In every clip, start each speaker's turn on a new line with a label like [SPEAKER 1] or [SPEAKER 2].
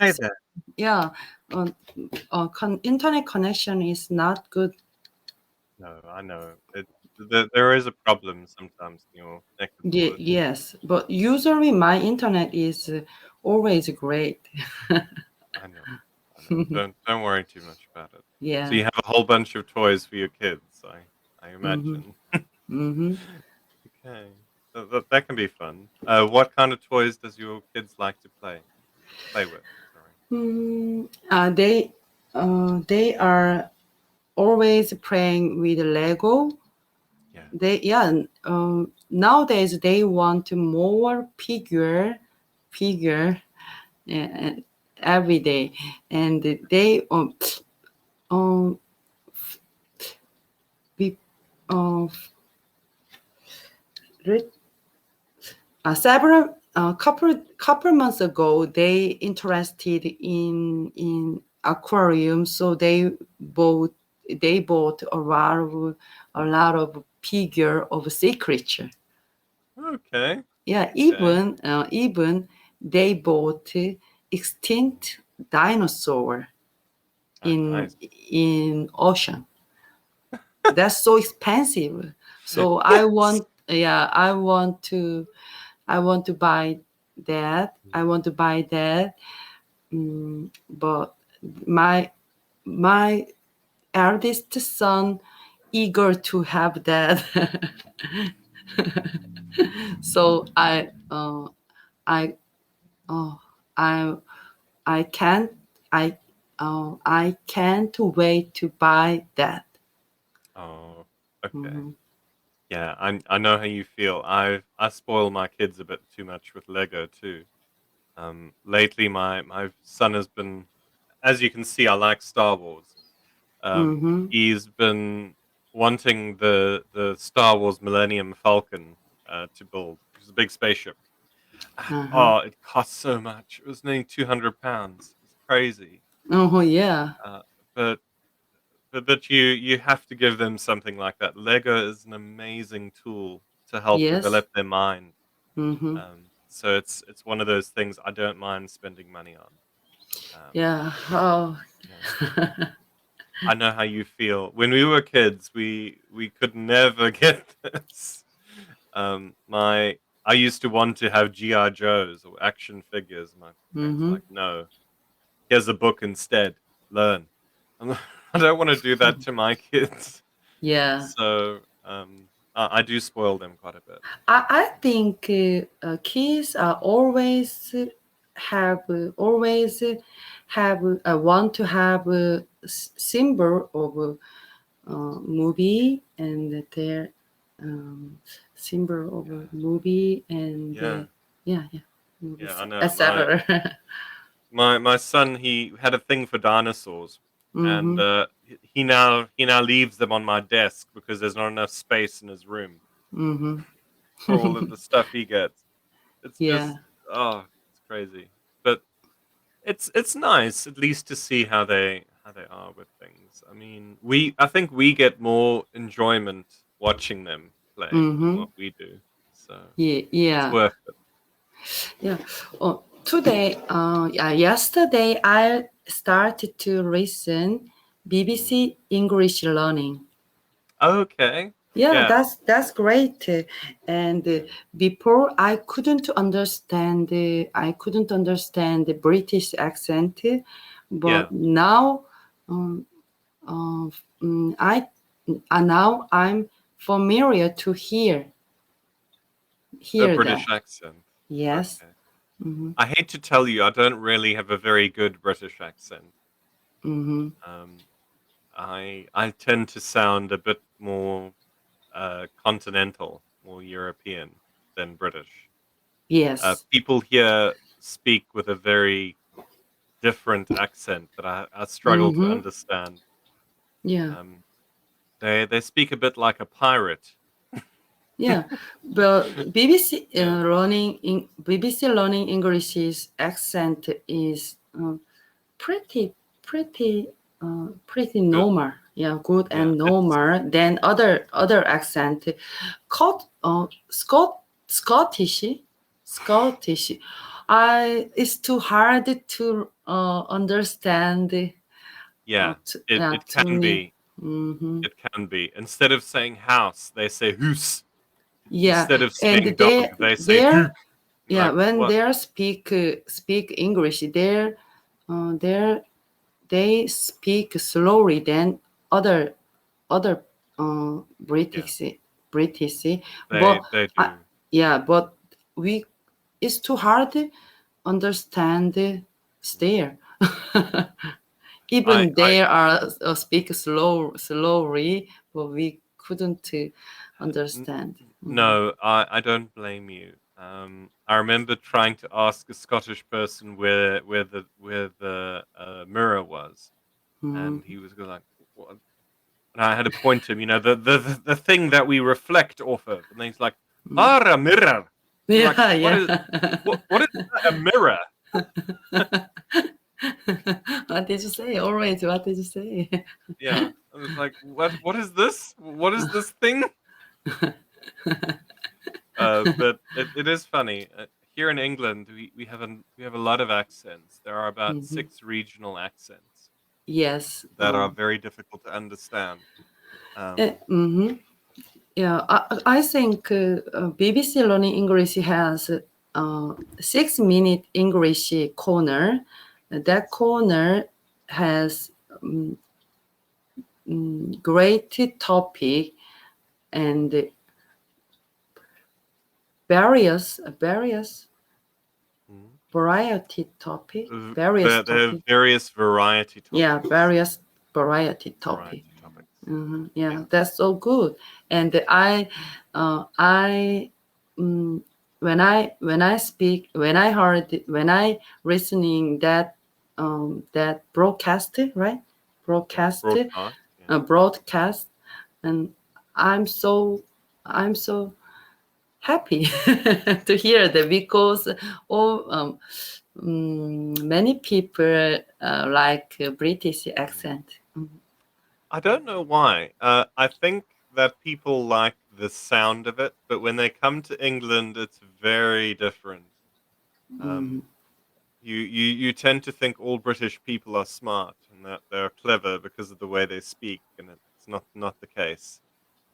[SPEAKER 1] Hey
[SPEAKER 2] So,
[SPEAKER 1] there.
[SPEAKER 2] yeah, internet connection is not good.
[SPEAKER 1] No, I know. There is a problem sometimes when you're connected to all the things.
[SPEAKER 2] Yes, but usually my internet is always great.
[SPEAKER 1] I know. I know. Don't worry too much about it. So
[SPEAKER 2] Yeah.
[SPEAKER 1] you have a whole bunch of toys for your kids, I
[SPEAKER 2] Mm-hmm.
[SPEAKER 1] imagine.
[SPEAKER 2] Mm-hmm.
[SPEAKER 1] Okay. That can be fun. What kind of toys does your kids like to play with? Sorry.
[SPEAKER 2] Mm, they are always playing with Lego.
[SPEAKER 1] Yeah.
[SPEAKER 2] Nowadays they want more figure uh, every day, and they um we uh, re- several couple months ago they interested in aquarium, so they bought a lot of figure of sea creature.
[SPEAKER 1] Okay.
[SPEAKER 2] Yeah,
[SPEAKER 1] Okay.
[SPEAKER 2] even they bought extinct dinosaur
[SPEAKER 1] Oh,
[SPEAKER 2] in
[SPEAKER 1] nice.
[SPEAKER 2] in ocean. That's so expensive. So
[SPEAKER 1] Yes.
[SPEAKER 2] I want to buy that. I want to buy that. But my my eldest son eager to have that. So I uh, I I can't I I can't wait to buy that.
[SPEAKER 1] Oh, okay.
[SPEAKER 2] Hmm.
[SPEAKER 1] Yeah, I know how you feel. I spoil my kids a bit too much with Lego too. Lately, my son has been, as you can see, I like Star Wars.
[SPEAKER 2] Hmm.
[SPEAKER 1] He's been wanting the Star Wars Millennium Falcon to build, which is a big spaceship. And
[SPEAKER 2] Uh-huh.
[SPEAKER 1] oh, it costs so much. It was nearly £200. It's crazy.
[SPEAKER 2] Oh yeah.
[SPEAKER 1] Uh, but but you have to give them something like that. Lego is an amazing tool to help
[SPEAKER 2] Yes.
[SPEAKER 1] develop their mind.
[SPEAKER 2] Hmm.
[SPEAKER 1] So it's one of those things I don't mind spending money on. Um,
[SPEAKER 2] Yeah. Oh.
[SPEAKER 1] yeah, I know how you feel. When we were kids, we could never get this. My I used to want to have GI Joes or action figures. My parents were
[SPEAKER 2] Hmm.
[SPEAKER 1] like, "No, here's a book instead. Learn." I'm like, I don't want to do that to my kids.
[SPEAKER 2] Yeah.
[SPEAKER 1] So I do spoil them quite a bit.
[SPEAKER 2] I think kids are always have want to have a symbol of movie and their um, symbol of a
[SPEAKER 1] Yeah,
[SPEAKER 2] movie and
[SPEAKER 1] yeah,
[SPEAKER 2] yeah,
[SPEAKER 1] yeah.
[SPEAKER 2] movies
[SPEAKER 1] I know.
[SPEAKER 2] etc.
[SPEAKER 1] My son, he had a thing for dinosaurs, and
[SPEAKER 2] Hmm.
[SPEAKER 1] he now leaves them on my desk because there's not enough space in his room
[SPEAKER 2] Hmm.
[SPEAKER 1] for all of the stuff he gets. It's
[SPEAKER 2] Yeah.
[SPEAKER 1] just it's crazy. But it's nice at least to see how they are with things. I mean, I think we get more enjoyment watching them play than
[SPEAKER 2] Hmm.
[SPEAKER 1] what we do. So
[SPEAKER 2] Yeah.
[SPEAKER 1] it's
[SPEAKER 2] Yeah.
[SPEAKER 1] worth it.
[SPEAKER 2] Yeah. Oh, yesterday I started to listen
[SPEAKER 1] Mm.
[SPEAKER 2] BBC English Learning.
[SPEAKER 1] Okay.
[SPEAKER 2] Yeah,
[SPEAKER 1] Yeah.
[SPEAKER 2] that's great. And
[SPEAKER 1] Yeah.
[SPEAKER 2] before I couldn't understand the British accent,
[SPEAKER 1] Yeah.
[SPEAKER 2] but now um, uh, I now I'm familiar to
[SPEAKER 1] The
[SPEAKER 2] hear that.
[SPEAKER 1] British accent.
[SPEAKER 2] Yes.
[SPEAKER 1] Okay.
[SPEAKER 2] Mm-hmm.
[SPEAKER 1] I hate to tell you, I don't really have a very good British accent.
[SPEAKER 2] Mm-hmm.
[SPEAKER 1] Um, I tend to sound a bit more continental, more European than British.
[SPEAKER 2] Yes.
[SPEAKER 1] People here speak with a very different accent that I struggle to
[SPEAKER 2] Mm-hmm.
[SPEAKER 1] understand.
[SPEAKER 2] Yeah.
[SPEAKER 1] Um, they speak a bit like a pirate.
[SPEAKER 2] Yeah, but
[SPEAKER 1] Yeah,
[SPEAKER 2] BBC learning English's accent is pretty pretty
[SPEAKER 1] good.
[SPEAKER 2] normal. Yeah, good
[SPEAKER 1] Yeah,
[SPEAKER 2] and normal than other accent. Scottish. it's too hard to understand.
[SPEAKER 1] Yeah,
[SPEAKER 2] Yeah,
[SPEAKER 1] it
[SPEAKER 2] to
[SPEAKER 1] can
[SPEAKER 2] me.
[SPEAKER 1] be.
[SPEAKER 2] Hmm.
[SPEAKER 1] It can be. Instead of saying house, they say hoose.
[SPEAKER 2] Yeah,
[SPEAKER 1] Instead of
[SPEAKER 2] and
[SPEAKER 1] saying dog, they say
[SPEAKER 2] they're
[SPEAKER 1] poop.
[SPEAKER 2] yeah,
[SPEAKER 1] Like
[SPEAKER 2] when
[SPEAKER 1] what?
[SPEAKER 2] they speak English, they're they speak slowly than other
[SPEAKER 1] Yeah,
[SPEAKER 2] British, but
[SPEAKER 1] they
[SPEAKER 2] I,
[SPEAKER 1] do.
[SPEAKER 2] yeah, but we it's too hard to understand there. Even
[SPEAKER 1] I
[SPEAKER 2] they are speak slowly, but we couldn't
[SPEAKER 1] n-
[SPEAKER 2] understand.
[SPEAKER 1] no, I don't blame you. I remember trying to ask a Scottish person where the mirror was,
[SPEAKER 2] Mm.
[SPEAKER 1] and he was like, "What?" And I had to point to him, the thing that we reflect off of, and then he's like,
[SPEAKER 2] Mm.
[SPEAKER 1] "Ah, a mirror." I'm like,
[SPEAKER 2] Yeah,
[SPEAKER 1] "What
[SPEAKER 2] yeah.
[SPEAKER 1] is what is that, a mirror?"
[SPEAKER 2] What did you say? Always, what did you say?
[SPEAKER 1] Yeah, I was like, What is this? What is this thing?" But it is funny. Here in England, we have a lot of accents. There are about
[SPEAKER 2] Mhm.
[SPEAKER 1] 6 regional accents
[SPEAKER 2] Yes.
[SPEAKER 1] that are very difficult to understand.
[SPEAKER 2] Mhm. Yeah, I think BBC Learning English has 6 minute English corner. That corner has great topic and various
[SPEAKER 1] Mhm.
[SPEAKER 2] variety topic, various
[SPEAKER 1] There are
[SPEAKER 2] topic.
[SPEAKER 1] various variety
[SPEAKER 2] Yeah,
[SPEAKER 1] topics.
[SPEAKER 2] various variety topic.
[SPEAKER 1] Variety topics.
[SPEAKER 2] Yeah,
[SPEAKER 1] Yeah.
[SPEAKER 2] that's so good. And I, mm, when I listening that broadcast, right?
[SPEAKER 1] Yeah.
[SPEAKER 2] Broadcast,
[SPEAKER 1] Broadcast. Yeah.
[SPEAKER 2] broadcast, and I'm so I'm so happy to hear that because all many people like British
[SPEAKER 1] Mm.
[SPEAKER 2] accent.
[SPEAKER 1] I don't know why. I think that people like the sound of it, but when they come to England, it's very different. Um,
[SPEAKER 2] Mhm.
[SPEAKER 1] you tend to think all British people are smart and that they're clever because of the way they speak, and it's not the case.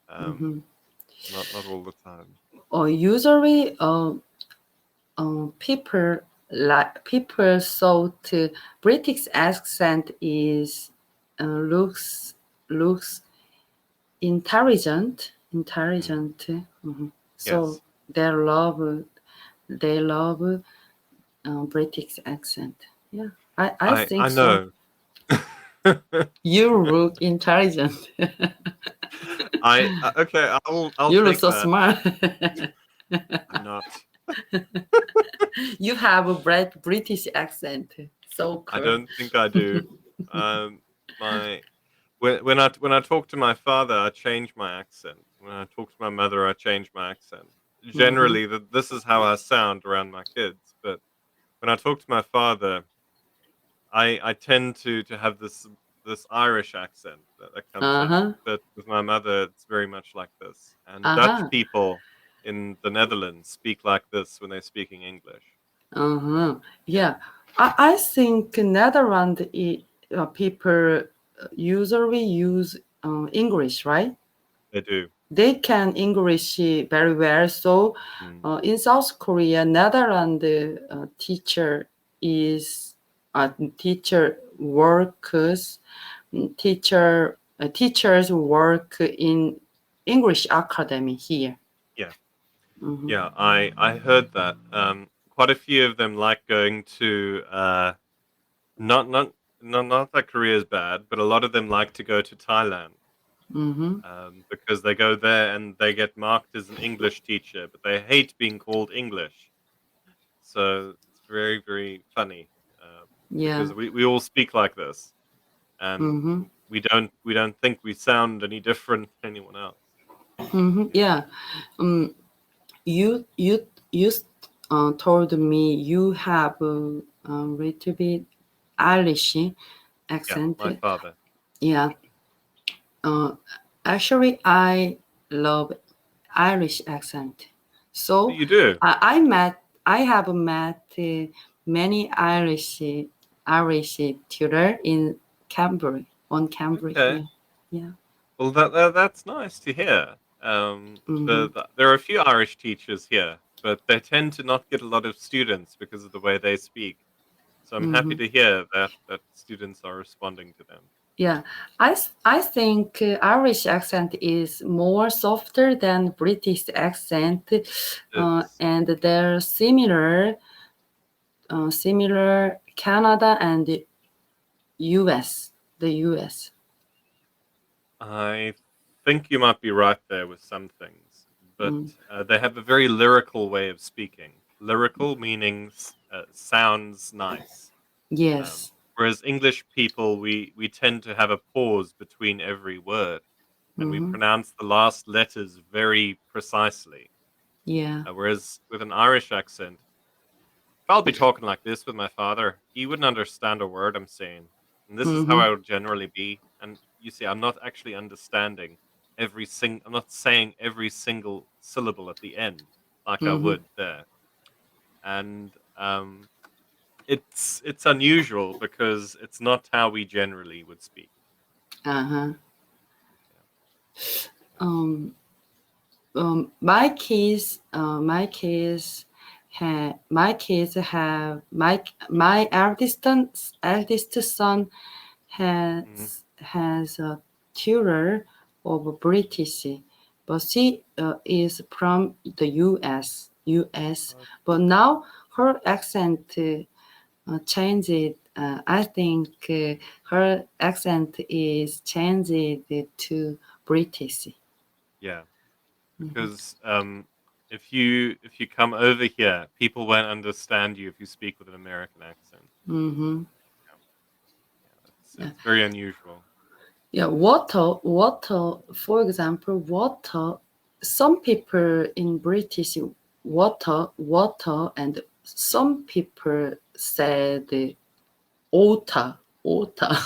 [SPEAKER 1] Um,
[SPEAKER 2] Mhm.
[SPEAKER 1] not all the time.
[SPEAKER 2] Usually, people thought British accent is looks
[SPEAKER 1] Mm.
[SPEAKER 2] intelligent. So
[SPEAKER 1] Yes,
[SPEAKER 2] they love British accent. Yeah, I
[SPEAKER 1] I
[SPEAKER 2] think so.
[SPEAKER 1] know.
[SPEAKER 2] You look intelligent.
[SPEAKER 1] Okay. I'll
[SPEAKER 2] You look
[SPEAKER 1] take
[SPEAKER 2] so
[SPEAKER 1] that.
[SPEAKER 2] smart.
[SPEAKER 1] I'm not.
[SPEAKER 2] You have a British accent. So
[SPEAKER 1] I
[SPEAKER 2] cool.
[SPEAKER 1] don't think I do. Um, my when I talk to my father, I change my accent. When I talk to my mother, I change my accent.
[SPEAKER 2] Hmm.
[SPEAKER 1] Generally, this is how I sound around my kids. But when I talk to my father, I tend to have this Irish accent that comes
[SPEAKER 2] Uh
[SPEAKER 1] out.
[SPEAKER 2] huh.
[SPEAKER 1] But with my mother, it's very much like this. And
[SPEAKER 2] Uh
[SPEAKER 1] Dutch
[SPEAKER 2] huh.
[SPEAKER 1] people in the Netherlands speak like this when they're speaking English.
[SPEAKER 2] Uh huh.
[SPEAKER 1] Yeah,
[SPEAKER 2] Yeah. I think Netherlands people usually use English, right?
[SPEAKER 1] they do.
[SPEAKER 2] They can English very well. So
[SPEAKER 1] Mm.
[SPEAKER 2] in South Korea, Netherlands teacher is teacher workers teachers work in English academy here.
[SPEAKER 1] Yeah.
[SPEAKER 2] Hmm.
[SPEAKER 1] Yeah, I heard that. Quite a few of them like going to not not not that Korea is bad, but a lot of them like to go to Thailand
[SPEAKER 2] Hmm.
[SPEAKER 1] because they go there and they get marked as an English teacher, but they hate being called English. So it's very funny
[SPEAKER 2] Yeah.
[SPEAKER 1] because we all speak like this, and
[SPEAKER 2] Hmm.
[SPEAKER 1] we don't think we sound any different than anyone else.
[SPEAKER 2] Hmm. Yeah. Um, you told me you have a little bit Irish
[SPEAKER 1] Yeah,
[SPEAKER 2] accent.
[SPEAKER 1] my father.
[SPEAKER 2] Yeah. Uh, Actually, I love Irish accent. So
[SPEAKER 1] You do.
[SPEAKER 2] I met. I have met many Irish tutor in Cambly on Cambly.
[SPEAKER 1] Okay.
[SPEAKER 2] Yeah, yeah.
[SPEAKER 1] Well, that's nice to hear.
[SPEAKER 2] Mm-hmm.
[SPEAKER 1] There are a few Irish teachers here, but they tend to not get a lot of students because of the way they speak. So I'm happy
[SPEAKER 2] Mm-hmm.
[SPEAKER 1] to hear that students are responding to them.
[SPEAKER 2] Yeah, I think Irish accent is more softer than British accent,
[SPEAKER 1] It's
[SPEAKER 2] and they're similar Canada and the U.S. The U.S.
[SPEAKER 1] I think you might be right there with some things, but
[SPEAKER 2] Mm.
[SPEAKER 1] they have a very lyrical way of speaking. Lyrical meaning sounds nice.
[SPEAKER 2] Yes.
[SPEAKER 1] Whereas English people, we tend to have a pause between every word, and we
[SPEAKER 2] Mm-hmm.
[SPEAKER 1] pronounce the last letters very precisely.
[SPEAKER 2] Yeah.
[SPEAKER 1] Whereas with an Irish accent, if I'll be talking like this with my father, he wouldn't understand a word I'm saying. And this is how
[SPEAKER 2] Mm-hmm.
[SPEAKER 1] I would generally be. And you see, I'm not actually understanding I'm not saying every single syllable at the end like I
[SPEAKER 2] Mm-hmm.
[SPEAKER 1] would there. And it's unusual because it's not how we generally would speak.
[SPEAKER 2] Uh-huh.
[SPEAKER 1] Yeah.
[SPEAKER 2] Um, my kids have my eldest son
[SPEAKER 1] Mhm.
[SPEAKER 2] has a tutor of British, but she is from the U.S. But now her accent changed. I think her accent is changed to British.
[SPEAKER 1] Yeah.
[SPEAKER 2] Mm-hmm.
[SPEAKER 1] Because if you come over here, people won't understand you if you speak with an American accent.
[SPEAKER 2] Mm-hmm.
[SPEAKER 1] Yeah, yeah,
[SPEAKER 2] Yeah.
[SPEAKER 1] it's very unusual.
[SPEAKER 2] Yeah, water. For example, water. Some people in British water, and some people said water.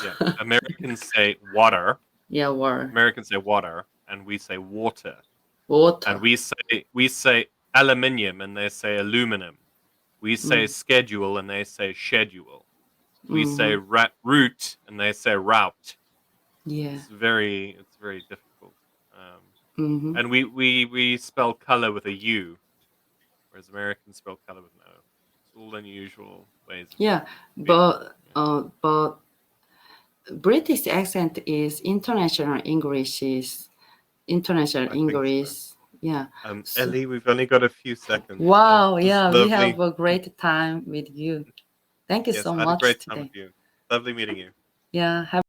[SPEAKER 1] Yeah, Americans say water.
[SPEAKER 2] Yeah,
[SPEAKER 1] Americans say water, and we say water, and
[SPEAKER 2] water.
[SPEAKER 1] we say aluminium, and they say aluminum. We say
[SPEAKER 2] Mm,
[SPEAKER 1] schedule, and they say schedule. We say
[SPEAKER 2] mm-hmm.
[SPEAKER 1] route, and they say route.
[SPEAKER 2] Yeah.
[SPEAKER 1] It's very difficult. Um,
[SPEAKER 2] Mm-hmm.
[SPEAKER 1] and we spell color with a U, whereas Americans spell color with an O. It's all unusual ways of
[SPEAKER 2] Yeah,
[SPEAKER 1] speaking. Yeah,
[SPEAKER 2] but British accent is international English. Is international
[SPEAKER 1] I think so.
[SPEAKER 2] English. Yeah. So,
[SPEAKER 1] Ellie, we've only got a few seconds, so
[SPEAKER 2] wow.
[SPEAKER 1] it was
[SPEAKER 2] Yeah, we have
[SPEAKER 1] lovely.
[SPEAKER 2] a great time with you. Thank you
[SPEAKER 1] Yes,
[SPEAKER 2] so
[SPEAKER 1] I had a
[SPEAKER 2] much
[SPEAKER 1] great time with
[SPEAKER 2] today.
[SPEAKER 1] you. Lovely meeting you.
[SPEAKER 2] Yeah. Have